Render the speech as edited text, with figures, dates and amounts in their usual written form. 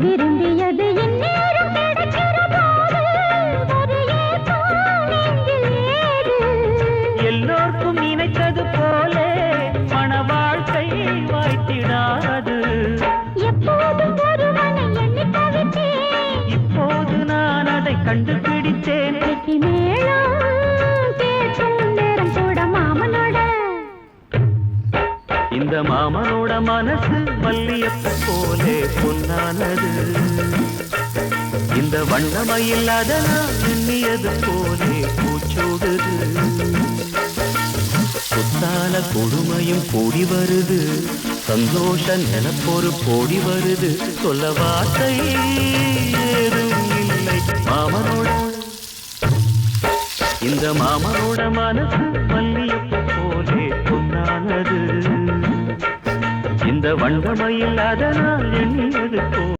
விரும்பியது இந்நேரம் கிடைக்கிற போது ஒரு ஏக்கம் நெஞ்சில் ஏது? எல்லோர்க்கும் நினைத்தது போலே மன வாழ்க்கை வாய்த்திடாது. எப்போதும் ஒருவனை எண்ணி தவித்தேன், இப்போது நான் அதை கண்டுபிடித்தேன். வெற்றி மேளம் கேட்கும் நேரம் கூட மாமனோட. இந்த மாமனோட மனசு மல்லியப்பு போலே பொன்னானது. இந்த வண்ணமயில் அதனால் எண்ணியது போலே பூச்சூடுது. புத்தால கொடுமையும் கூடி வருது, சந்தோஷ நிலப்பொரு கோடி வருது. சொல்ல வார்த்தை ஏதும் இல்லை மாமனோட. இந்த மாமனோட மனசு மல்லியப்பு போலே பொன்னானது. இந்த வண்டமையில் அதனால் எண்ணியது போ